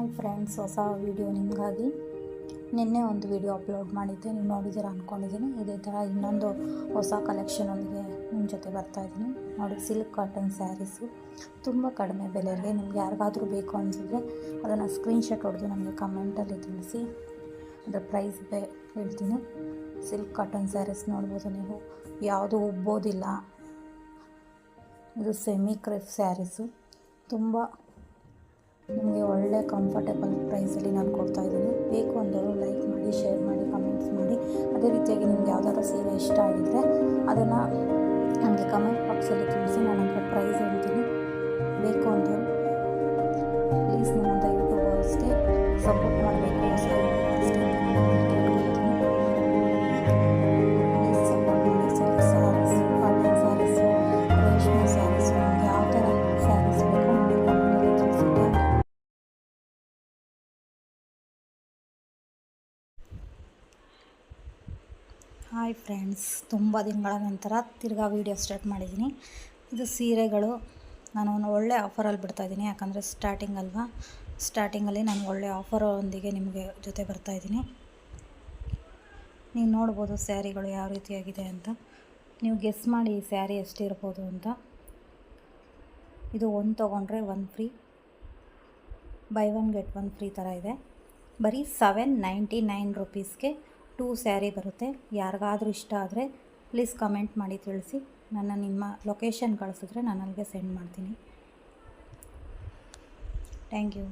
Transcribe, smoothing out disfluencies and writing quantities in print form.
Hi friends, ಹೊಸ video ನಿಮಗಾಗಿ. ನಿನ್ನೆ ಒಂದು ವಿಡಿಯೋ ಅಪ್ಲೋಡ್ ಮಾಡಿದ್ದೆ, ನೀವು ನೋಡಿದ್ದೀರ ಅಂದ್ಕೊಂಡಿದ್ದೀನಿ. ಇದೇ ಥರ ಇನ್ನೊಂದು ಹೊಸ ಕಲೆಕ್ಷನೊಂದಿಗೆ ನಿಮ್ಮ ಜೊತೆ ಬರ್ತಾಯಿದ್ದೀನಿ. ನೋಡಿ, ಸಿಲ್ಕ್ ಕಾಟನ್ ಸ್ಯಾರೀಸು ತುಂಬ ಕಡಿಮೆ ಬೆಲೆಗೆ. ನಿಮ್ಗೆ ಯಾರಿಗಾದರೂ ಬೇಕು ಅನಿಸಿದ್ರೆ ಅದನ್ನು ಸ್ಕ್ರೀನ್ಶಾಟ್ ಹೊಡೆದು ನಮಗೆ ಕಮೆಂಟಲ್ಲಿ ತಿಳಿಸಿ, ಅದರ ಪ್ರೈಸ್ ಹೇಳ್ತೀನಿ. ಸಿಲ್ಕ್ ಕಾಟನ್ ಸ್ಯಾರೀಸ್ ನೋಡ್ಬೋದು ನೀವು, ಯಾವುದು ಉಬ್ಬೋದಿಲ್ಲ. ಇದು ಸೆಮಿ ಕ್ರೇಪ್ ಸ್ಯಾರೀಸು, ತುಂಬ ನಿಮಗೆ ಒಳ್ಳೆ ಕಂಫರ್ಟೇಬಲ್ ಪ್ರೈಸಲ್ಲಿ ನಾನು ಕೊಡ್ತಾಯಿದ್ದೀನಿ. ಬೇಕು ಅಂದವರು ಲೈಕ್ ಮಾಡಿ, ಶೇರ್ ಮಾಡಿ, ಕಮೆಂಟ್ಸ್ ಮಾಡಿ. ಅದೇ ರೀತಿಯಾಗಿ ನಿಮ್ಗೆ ಯಾವುದಾದ್ರೂ ಸೀರೆ ಇಷ್ಟ ಆಗಿದ್ದರೆ ಅದನ್ನು ನನಗೆ ಕಮೆಂಟ್ ಬಾಕ್ಸಲ್ಲಿ ತಿಳಿಸಿ, ನಾನು ಅದರ ಪ್ರೈಸ್ ಹೇಳ್ತೀನಿ. ಬೇಕು ಅಂದವರು ಪ್ಲೀಸ್ ನನ್ನ ದಯವಿಟ್ಟು ವಾಯ್ಸ್ಗೆ ಸಪೋರ್ಟ್ ಮಾಡಬೇಕು. ಹೊಸ ಅಷ್ಟೇ ಕೇಳ್ಕೊಳ್ತೀನಿ. ಪ್ಲೀಸ್ ಸಪೋರ್ಟ್ ಮಾಡಿ. ಸಿಲ್ಕ್ ಸ್ಯಾರೀಸ್, ಕಾಟನ್ ಸ್ಯಾರೀಸು, ರೇಷ್ಮೆ ಸ್ಯಾರೀಸು, ನಿಮ್ಗೆ ಯಾವ ಥರ ಸ್ಯಾರೀಸ್ ಬೇಕು ನನಗೆ ಕಮೆಂಟಲ್ಲಿ ತಿಳಿಸಿ. ಹಾಯ್ ಫ್ರೆಂಡ್ಸ್, ತುಂಬ ದಿನಗಳ ನಂತರ ತಿರ್ಗಾ ವೀಡಿಯೋ ಸ್ಟಾರ್ಟ್ ಮಾಡಿದ್ದೀನಿ. ಇದು ಸೀರೆಗಳು ನಾನು ಒಂದು ಒಳ್ಳೆ ಆಫರಲ್ಲಿ ಬಿಡ್ತಾಯಿದ್ದೀನಿ, ಯಾಕಂದರೆ ಸ್ಟಾರ್ಟಿಂಗಲ್ಲಿ ನಾನು ಒಳ್ಳೆ ಆಫರೊಂದಿಗೆ ನಿಮಗೆ ಜೊತೆ ಬರ್ತಾಯಿದ್ದೀನಿ. ನೀವು ನೋಡ್ಬೋದು ಸ್ಯಾರಿಗಳು ಯಾವ ರೀತಿಯಾಗಿದೆ ಅಂತ. ನೀವು ಗೆಸ್ ಮಾಡಿ ಈ ಸ್ಯಾರಿ ಎಷ್ಟಿರ್ಬೋದು ಅಂತ. ಇದು ಒಂದು ತೊಗೊಂಡ್ರೆ ಒಂದು free, by one get one free ಥರ ಇದೆ. ಬರೀ 799 ರುಪೀಸ್ಗೆ 2 ಸ್ಯಾರಿ ಬರುತ್ತೆ. ಯಾರಿಗಾದರೂ ಇಷ್ಟ ಆದರೆ ಪ್ಲೀಸ್ ಕಮೆಂಟ್ ಮಾಡಿ ತಿಳಿಸಿ. ನಿಮ್ಮ ಲೊಕೇಶನ್ ಕಳಿಸಿದ್ರೆ ನಾನು ಅಲ್ಲಿಗೆ ಸೆಂಡ್ ಮಾಡ್ತೀನಿ. Thank you.